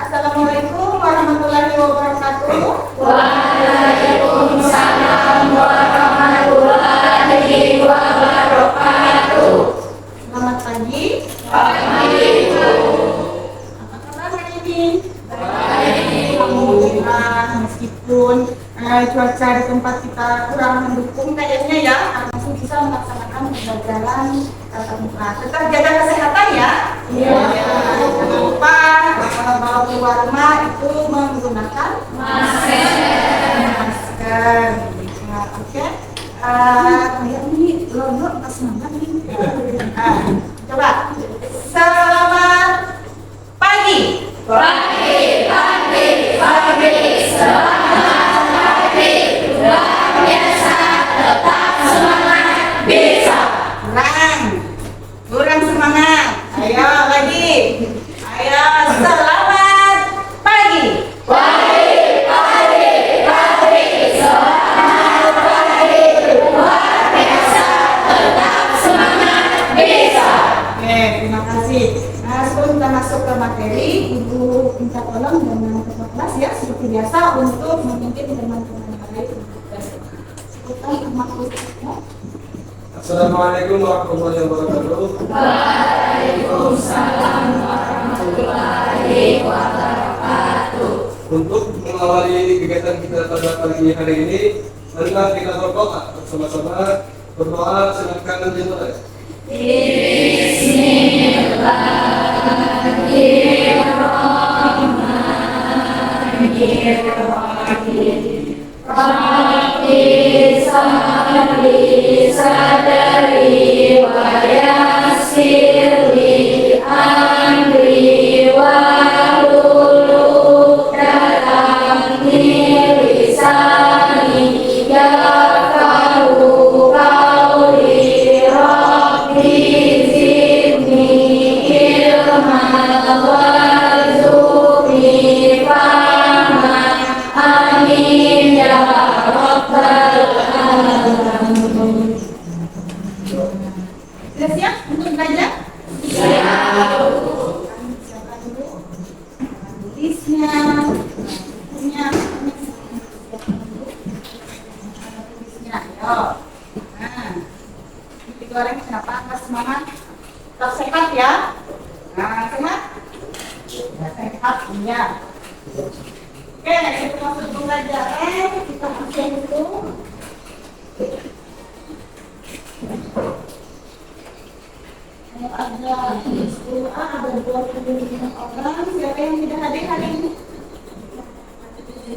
Assalamualaikum warahmatullahi wabarakatuh. Waalaikumsalam warahmatullahi wabarakatuh. Selamat pagi. Pagi. Apa kabar hari ini? Baik. Alhamdulillah, meskipun cuaca di tempat kita kurang mendukung kayaknya ya, masih bisa melaksanakan pembelajaran tatap muka. Tetap jaga kesehatan ya. Iya. Jangan lupa bawa keluar rumah itu menggunakan masker. Nah, oke. Kayak ini logo pas semangat nih. Coba. Selamat pagi. Pagi. Selamat pagi. Luar biasa. Tetap semangat. Bisa. Kurang semangat. Ayo lagi. Ayo, selamat pagi. Pagi. Selamat pagi. Luar biasa. Tetap semangat. Bisa. Oke, terima kasih. Nah, sebelum kita masuk ke materi, Ibu minta tolong dengan ketua kelas ya, seperti biasa untuk memimpin teman-teman yang lain. Seputar makhluknya. Assalamualaikum warahmatullahi wabarakatuh. Waalaikumsalam warahmatullahi wabarakatuh. Untuk mengawali kegiatan kita pada pagi hari ini, marilah kita berdoa bersama-sama. Berdoa, silakan dimulai. Bismillahirrahmanirrahim. Rabbi salli sadri wa yassirli amri wahlul 'uqdatam min lisani yafqahu qawli. Rabbi zidni ilman warzuqni fahman. Amin ya rabbal alamin. Sudah siap untuk belajar? Siap. Siapa dulu? Tulisnya. Tulisnya. Ayo. Nah, ini digoreng kenapa? Mas semangat. Tetap sehat ya. Nah, sehat. Ya, sehat ya. Oke, kita masuk pembelajaran. Kita absen dulu. Ada 10A, ada 25 orang. Siapa yang tidak hadir hari ini?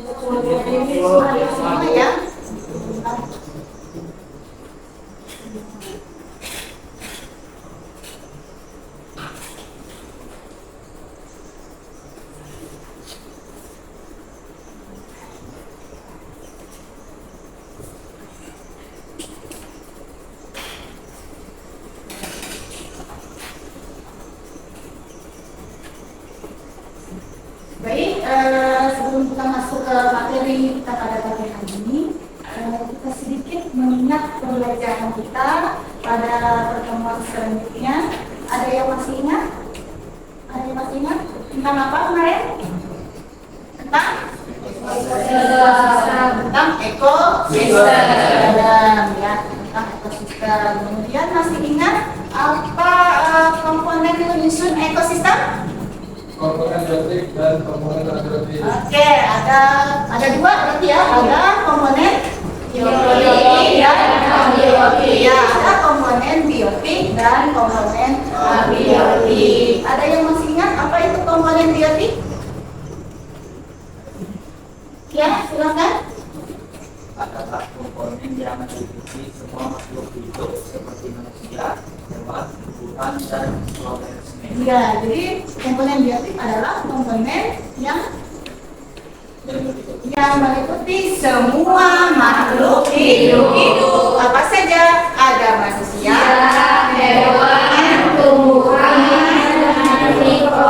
Hadir semua ya. Baik, sebelum kita masuk ke materi kita pada pagi hari ini, kita sedikit mengingat pembelajaran kita pada pertemuan selanjutnya. Ada yang masih ingat? Ada yang masih ingat? Tentang apa kemarin? Tentang ekosistem, ya, tentang ekosistem. Kemudian masih ingat apa komponen penyusun ekosistem? Komponen biotik dan komponen abiotik. Oke, ada dua berarti ya, ada komponen biotik dan abiotik. Ya, ada komponen biotik dan komponen abiotik. Ada yang masih ingat apa itu komponen biotik? Ya, silakan. Adalah komponen yang meliputi semua makhluk hidup seperti manusia, hewan, tumbuhan, dan organisme. Ya, jadi komponen biotik adalah komponen yang meliputi semua makhluk hidup. Apa saja? Ada manusia, Hewan, tumbuhan,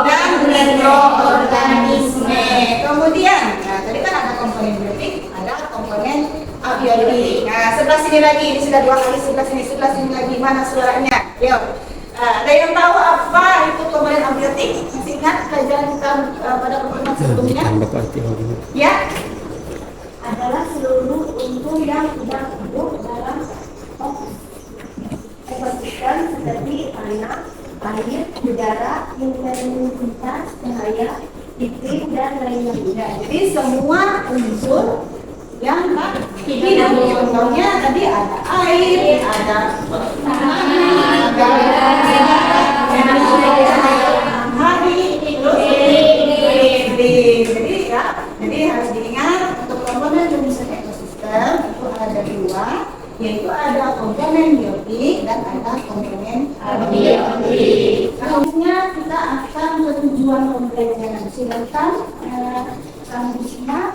dan mikroorganisme. Kemudian, nah tadi kan ada komponen biotik, ada komponen abiotik. Nah, sebelah sini lagi, ini sudah dua kali sebelah sini lagi. Mana suaranya? Yuk. Ada yang tahu apa itu komponen abiotik? Masih ingat pelajaran kita pada pertemuan sebelumnya ya adalah seluruh unsur yang sudah hidup dalam ekosistem seperti tanah, air, udara, intensitas cahaya, iklim dan lain-lainnya. Jadi semua unsur yang hidup, contohnya tadi ada air, ada tanah, hari, jadi harus diingat untuk komponen unsur ekosistem itu ada dua, yaitu ada komponen biotik dan ada komponen abiotik. Selanjutnya kita akan ke tujuan pembelajaran. Silakan kamu disimak,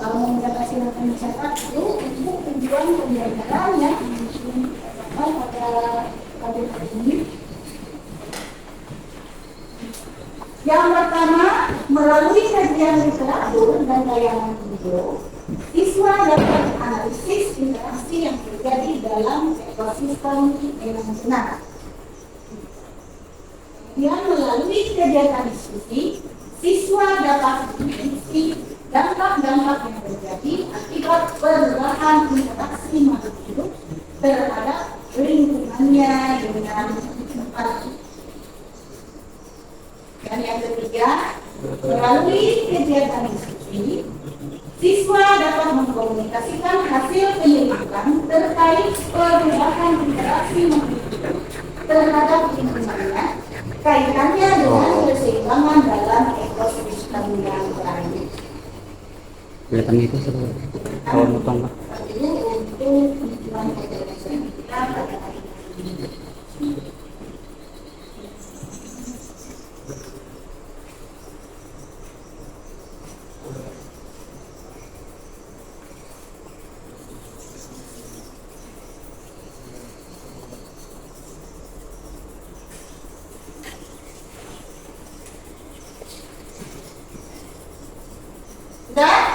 kamu dapat silakan dicatat itu untuk tujuan pembelajaran ya pada ini. Yang pertama, melalui kajian literatur dan tayangan video, siswa dapat analisis interaksi yang terjadi dalam ekosistem dengan benar. Kemudian melalui kegiatan diskusi, siswa dapat mengisi dampak-dampak yang terjadi akibat perubahan interaksi makhluk hidup terhadap lingkungannya dengan tempat. Dan yang ketiga, melalui kegiatan diskusi, siswa dapat mengkomunikasikan hasil penyelidikan terkait perubahan interaksi makhluk hidup terhadap lingkungannya, kaitannya dengan keseimbangan dalam ekosistem yang lain. Kelihatan itu seru. Kalau motong Itu untuk tujuan pembelajaran kita pada hari ini. Sudah?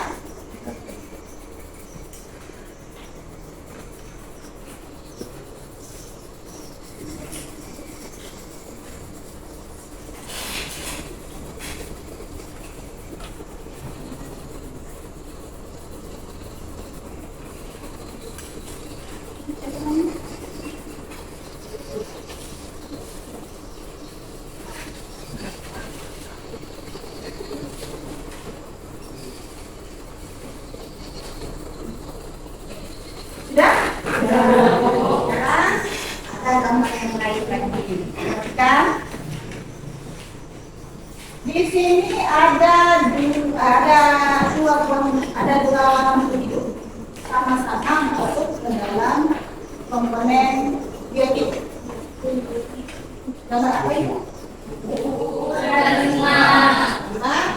Sudah? Sekarang ada gambar yang lain lagi. Perhatikan. Di sini ada dua makhluk hidup sama-sama masuk ke dalam komponen biotik. Gambar apa itu?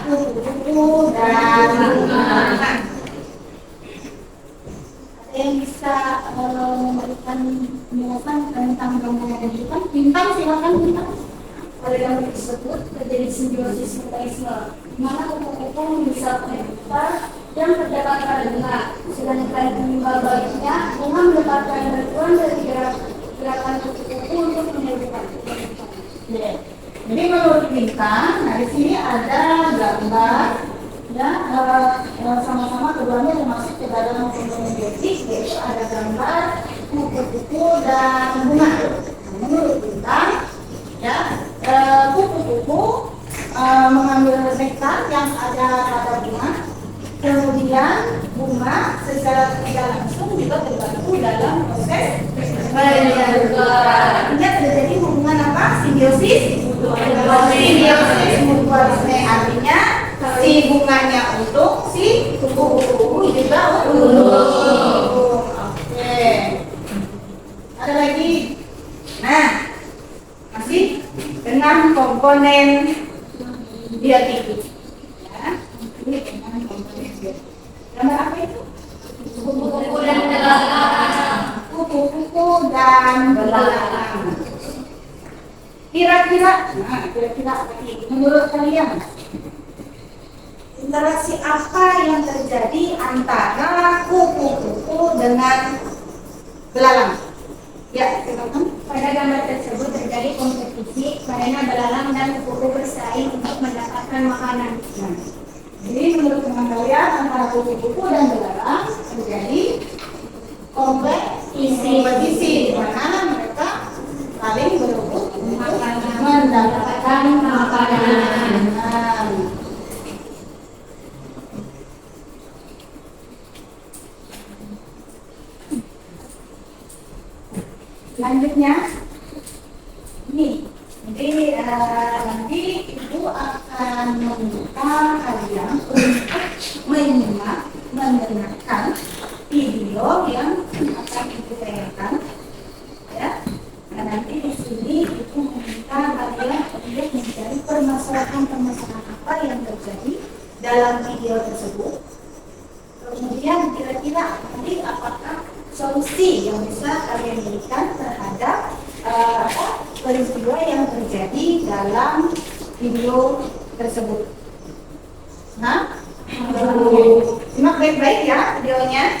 Kupu-kupu dan bunga. Yang bisa memberikan penjelasan tentang gambaran itu kan bintang, silakan bintang. Pada gambar tersebut terjadi simbiosis mutualisme, di mana kupu-kupu bisa menyebar yang terdapat pada bunga, sedangkan bunga baliknya bunga mendapatkan bantuan dari gerakan kupu-kupu untuk menyebutkan. Jadi menurut bintang, nah di sini ada gambar. Ya, sama-sama keduanya termasuk ke dalam komponen biotik, yaitu ada gambar kupu-kupu dan bunga. Menurut bintang, ya, kupu-kupu mengambil nektar yang ada pada bunga, kemudian bunga secara tidak langsung juga terbantu dalam proses penyebaran. Artinya terjadi hubungan apa? Simbiosis mutualisme, artinya si bunganya untuk si kupu-kupu juga untuk. Oke. Ada lagi. Nah, masih dengan komponen biotik. Ya, ini dengan komponen biotik. Gambar apa itu? Kupu-kupu dan belalang. Kupu-kupu dan belalang. Kira-kira menurut kalian interaksi apa yang terjadi antara kupu-kupu dengan belalang? Ya, silakan. Pada gambar tersebut terjadi kompetisi karena belalang dan kupu bersaing untuk mendapatkan makanan. Nah, jadi menurut teman kalian antara kupu-kupu dan belalang terjadi kompetisi di mana mereka saling berebut untuk mendapatkan makanan. Selanjutnya, ini, jadi nanti ibu akan meminta kalian untuk menyimak, mendengarkan video yang akan ibu tayangkan, ya. Nah, nanti di sini ibu meminta kalian untuk mencari permasalahan-permasalahan apa yang terjadi dalam video tersebut. Kemudian kira-kira nanti apakah solusi yang bisa kalian berikan terhadap peristiwa yang terjadi dalam video tersebut. Nah, simak baik-baik ya videonya.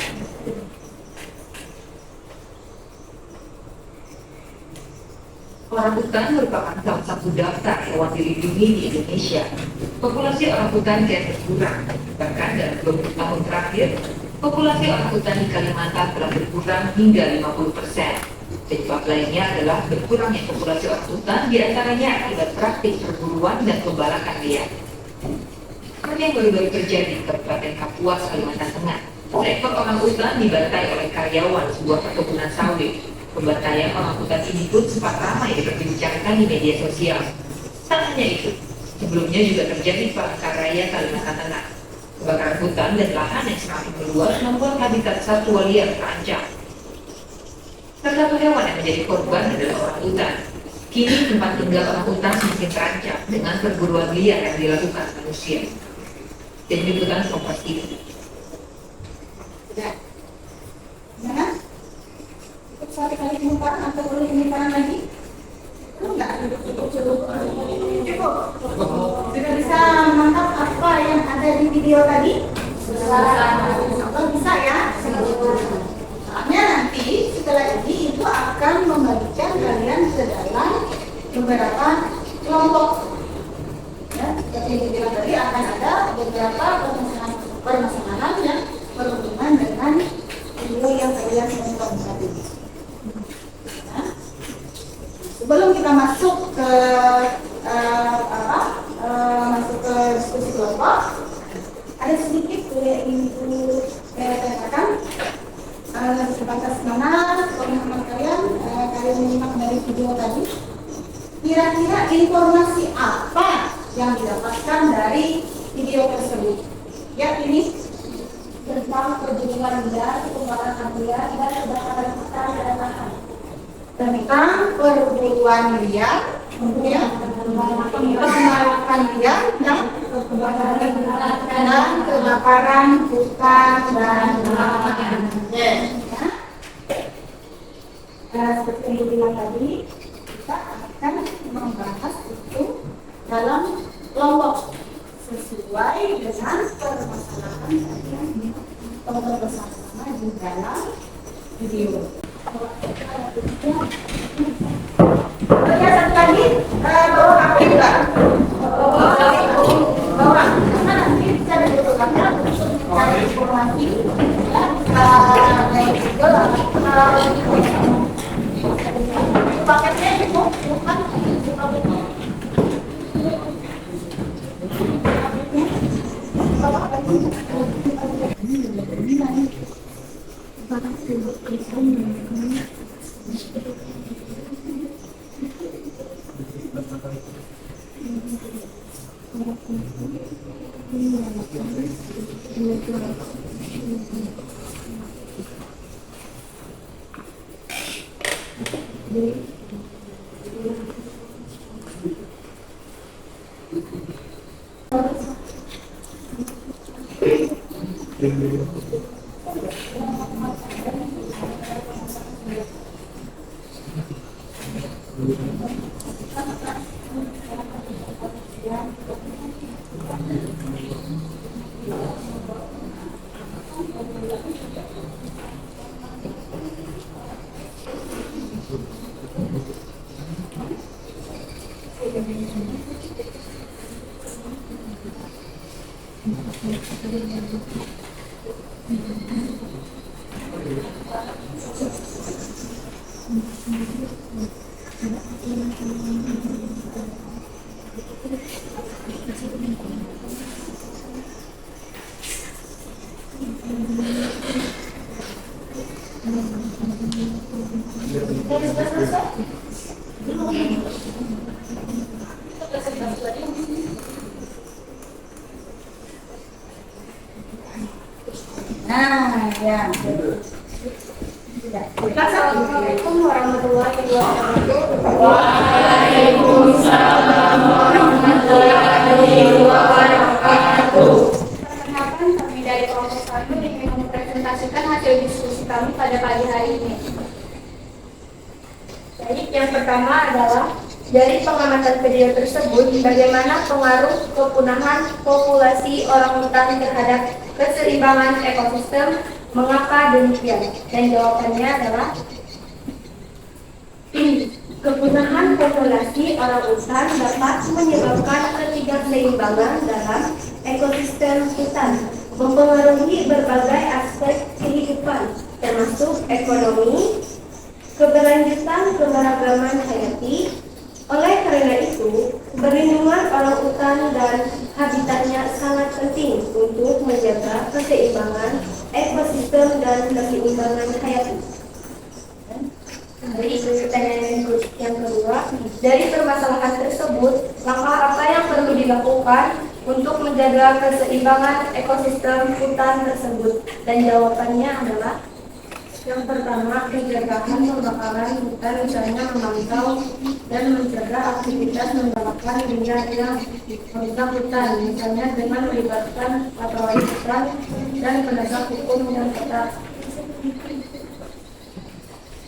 Orangutan merupakan salah satu daftar hewan dilindungi di Indonesia. Populasi orangutan kian berkurang, bahkan dalam 20 tahun terakhir, populasi orangutan di Kalimantan telah berkurang hingga 50%. Penyebab lainnya adalah berkurangnya populasi orangutan diantaranya akibat praktik perburuan dan pembalakan liar. Seperti yang baru-baru terjadi di Kabupaten Kapuas, Kalimantan Tengah, seekor orangutan dibantai oleh karyawan sebuah perkebunan sawit. Pembantaian orangutan ini pun sempat ramai diperbincangkan di media sosial. Tak hanya itu, sebelumnya juga terjadi di Palangkaraya, Kalimantan Tengah. Kebakaran hutan dan lahan yang semakin meluas membuat habitat satwa liar terancam. Salah satu hewan yang menjadi korban adalah orangutan. Kini tempat tinggal orangutan semakin terancam dengan perburuan liar yang dilakukan manusia. Tim Liputan Kompas TV. Mana? Satu kali pengumparan atau boleh pengumparan lagi? Enggak, cukup. Sudah bisa menangkap apa yang ada di video tadi? Kalau bisa ya. Soalnya nanti setelah ini ibu akan membagikan kalian ke dalam beberapa kelompok. Ya, seperti yang dibilang tadi akan ada beberapa permasalahan yang berhubungan dengan video yang kalian tonton tadi. Sebelum kita masuk ke diskusi kelompok, ada sedikit yang ingin katakan sebatas mana pemahaman kalian menyimak dari video tadi. Kira-kira informasi apa yang didapatkan dari video tersebut? Ya, ini Tentang perburuan liar, pembalakan liar, dan kebakaran hutan dan lahan. tentang perburuan liar, kemudian pembalakan liar, dan kebakaran hutan dan lahan. Seperti yang dibilang tadi, kita akan membahas itu dalam kelompok sesuai dengan permasalahan yang ditonton bersama-sama di dalam video. Ya, satu lagi bawa HP juga. Bawa, karena nanti bisa dibutuhkannya untuk mencari informasi. Ya, baik Google atau paketnya cukup, bukan buka-buka. Nah, ya. Assalamualaikum warahmatullahi wabarakatuh. Perkenalkan, kami dari kelompok 1 ingin mempresentasikan hasil diskusi kami pada pagi hari ini. Baik, yang pertama adalah dari pengamatan video tersebut, bagaimana pengaruh kepunahan populasi orangutan terhadap keseimbangan ekosistem, mengapa demikian? Dan jawabannya adalah kepunahan populasi orangutan dapat menyebabkan ketidakseimbangan dalam ekosistem hutan, mempengaruhi berbagai aspek kehidupan, termasuk ekonomi, keberlanjutan keberagaman hayati. Oleh karena itu, perlindungan orangutan dan habitatnya sangat penting untuk menjaga keseimbangan ekosistem dan keseimbangan hayati. Dari pertanyaan yang kedua, dari permasalahan tersebut, langkah apa yang perlu dilakukan untuk menjaga keseimbangan ekosistem hutan tersebut? Dan jawabannya adalah yang pertama, pencegahan pembakaran hutan, misalnya memantau dan mencegah aktivitas membakar minyak yang merusak hutan, misalnya dengan melibatkan patroli hutan dan penegak hukum yang ketat.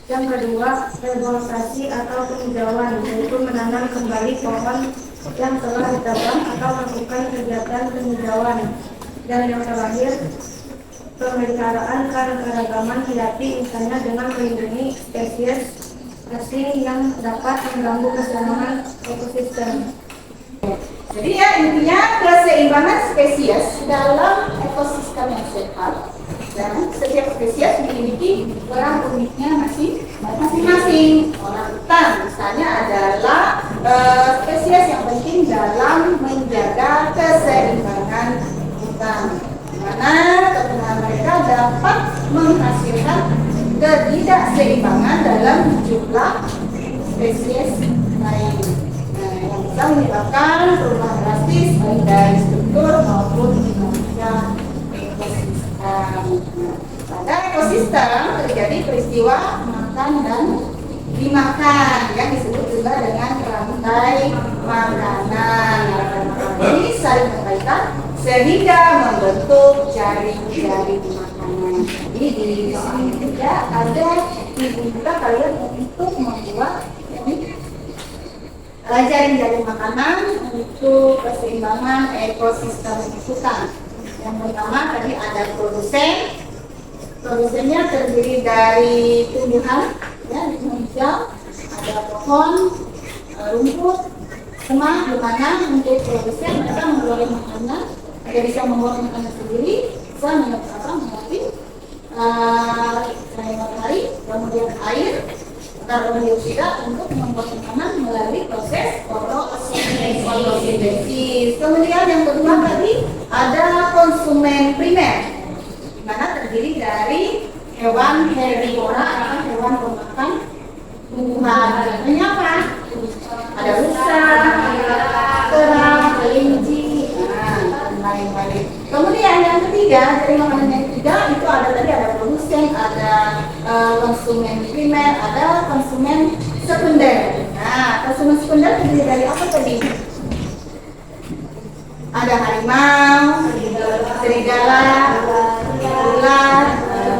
Yang kedua, reforestasi atau penghijauan, yaitu menanam kembali pohon yang telah ditebang atau melakukan kegiatan penghijauan. Dan yang terakhir, pemeliharaan keanekaragaman hayati, misalnya dengan melindungi spesies asing yang dapat mengganggu keseimbangan ekosistem. Jadi ya intinya keseimbangan spesies dalam ekosistem yang sehat, dan setiap spesies memiliki peran uniknya masing-masing. Orangutan misalnya adalah spesies yang penting dalam menjaga keseimbangan hutan, di mana kepunahan mereka dapat menghasilkan ketidakseimbangan dalam jumlah spesies lain. Yang bisa menyebabkan perubahan drastis baik dari struktur maupun dinamika ekosistem. Pada ekosistem terjadi peristiwa makan dan dimakan yang disebut juga dengan rantai makanan. Ini saling berkaitan sehingga membentuk jaring-jaring makanan. Jadi di sini tidak ada dibuka kalian untuk membuat jaring-jaring makanan untuk keseimbangan ekosistem hutan. Yang pertama tadi ada produsen. Produsennya terdiri dari tumbuhan, ya, hijau, ada pohon, rumput, semak, di mana untuk produsen mereka mengelola makanan, dia bisa membuat makanan sendiri, bisa menghadapi matahari, kemudian air, karbon dioksida untuk membuat makanan melalui proses fotosintesis. Kemudian yang kedua tadi ada konsumen primer, di mana terdiri dari hewan herbivora atau hewan pemakan tumbuhan. Contohnya apa? Ada rusa, kerang, kelinci, dan lain-lain. Kemudian yang ketiga, dari makanan yang ketiga itu ada tadi ada produsen, ada konsumen primer, ada konsumen sekunder. Nah, konsumen sekunder terdiri dari apa tadi? Ada harimau, serigala, ular,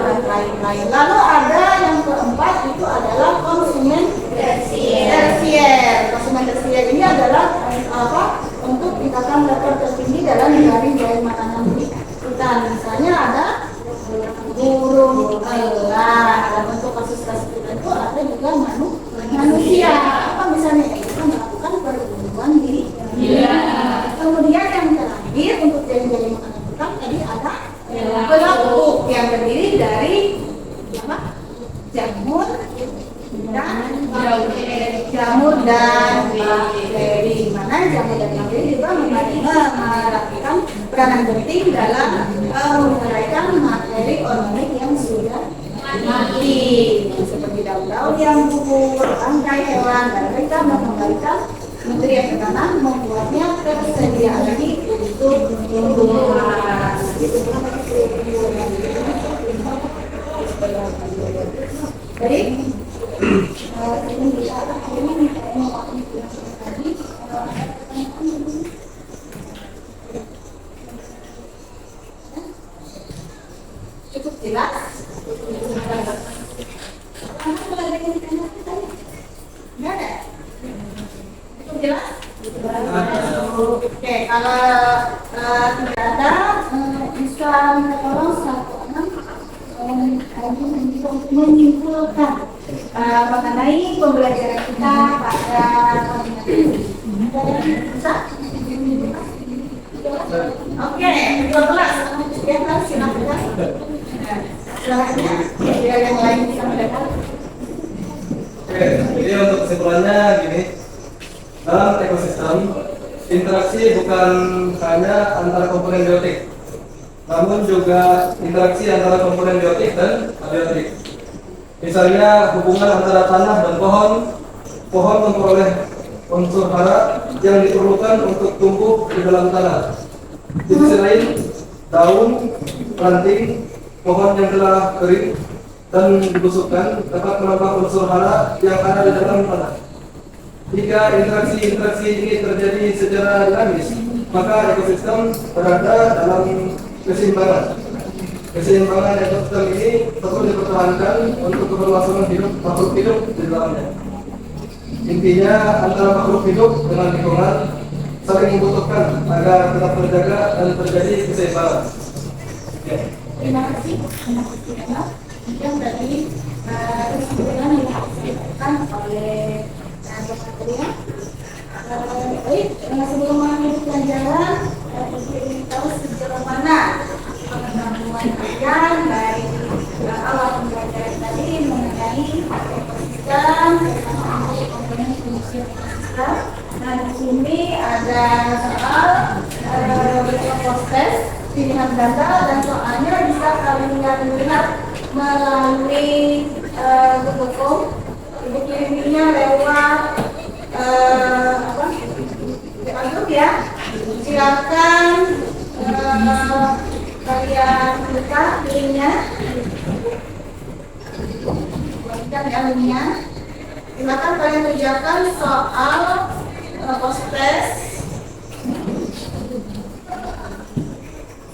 dan lain-lain. Lalu ada yang keempat itu adalah konsumen tersier. Konsumen tersier ini adalah apa? Untuk tingkatan level tertinggi dalam jaring makanan di hutan. Misalnya ada burung elang. Dalam bentuk kasus-kasus itu ada juga manusia. Apa misalnya? Kita melakukan perburuan diri. Kemudian yang terakhir untuk jaring-jaring makanan apa tadi ada pelaku yang terdiri dari apa? Jamur dan bakteri. Mana jamur dan bakteri juga merapikan peranan penting dalam menguraikan materi organik yang sudah mati, seperti daun-daun yang gugur, bangkai hewan, dan mereka mengembalikan materi yang tertanam, membuatnya tersedia lagi untuk tumbuhan. Jadi ini bisa ini tadi cukup jelas. Nggak ada? Cukup jelas? Oke, kalau tidak ada, bisa tolong 16 untuk menyimpulkan mengenai pembelajaran kita pada bisa? Oke, 12. Ya, silakan. Silakan ya, biar yang lain bisa mendengar. Oke, jadi untuk kesimpulannya gini, dalam ekosistem interaksi bukan hanya antara komponen biotik, namun juga interaksi antara komponen biotik dan abiotik. Misalnya hubungan antara tanah dan pohon memperoleh unsur hara yang diperlukan untuk tumbuh di dalam tanah. Di sisi lain, daun, ranting, pohon yang telah kering dan dibusukkan dapat menambah unsur hara yang ada di dalam tanah. Jika interaksi ini terjadi secara dinamis, maka ekosistem berada dalam keseimbangan. Keseimbangan ekosistem ini perlu dipertahankan untuk keberlangsungan hidup makhluk hidup di dalamnya. Intinya, antara makhluk hidup dengan lingkungan saling membutuhkan agar tetap terjaga dan terjadi keseimbangan. Terima kasih. Yang tadi kesimpulan yang disampaikan oleh Dokter. Baik, sebelum mengakhiri pelajaran, kita ingin tahu sejauh mana pengetahuan kalian dari awal pembelajaran tadi mengenai ekosistem, komponen fungsi ekosistem. Nah, di sini ada soal proses pilihan ganda dan soalnya bisa kalian lihat melalui Google Form. Ibu kirimnya lewat Facebook ya. Silakan kalian buka linknya. Buatkan ya linknya. Silakan kalian kerjakan soal post-test.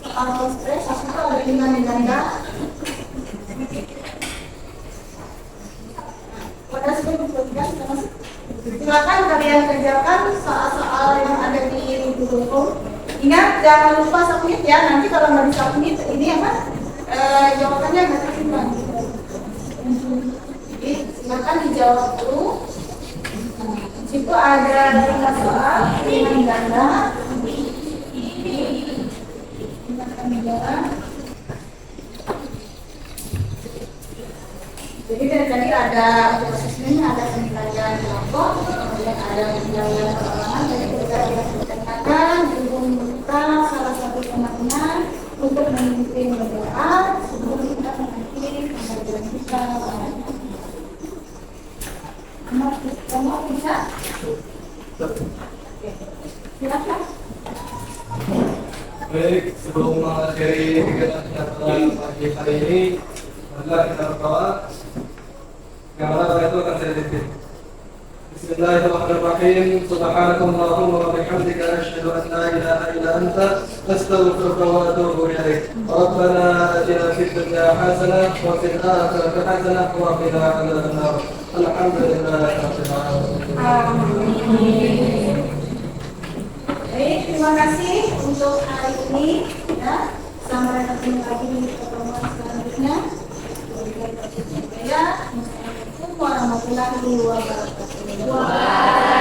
Soal post-test, itu ada pilihan ganda. Silakan kalian kerjakan soal-soal yang ada di Google Form. Ingat, jangan lupa submit ya. Nanti kalau nggak di submit, ini apa? Jawabannya nggak tersimpan. Jadi silakan dijawab dulu. Di situ ada 5 soal dengan ganda. Jadi dari tadi ada prosesnya, ada penilaian kelompok, kemudian ada penilaian perorangan. Jadi kita katakan ibu minta salah satu temannya untuk memimpin berdoa sebelum kita mengakhiri pembelajaran kita. Kamu bisa? Silakan. Baik, sebelum mengakhiri kegiatan kita pagi hari ini, marilah kita berdoa. Yang mana itu akan saya titip. Bismillahirrahmanirrahim. Subhanakallahumma wa bihamdika asyhadu an la ilaha illa anta astaghfiruka wa atubu ilaik. Rabbana atina fid dunya hasanah wa fil akhirati hasanah wa qina adzabannar. Alhamdulillahi rabbil alamin. Amin. Baik, terima kasih untuk hari ini ya. Sampai ketemu lagi di pertemuan selanjutnya. Assalamualaikum warahmatullahi wabarakatuh.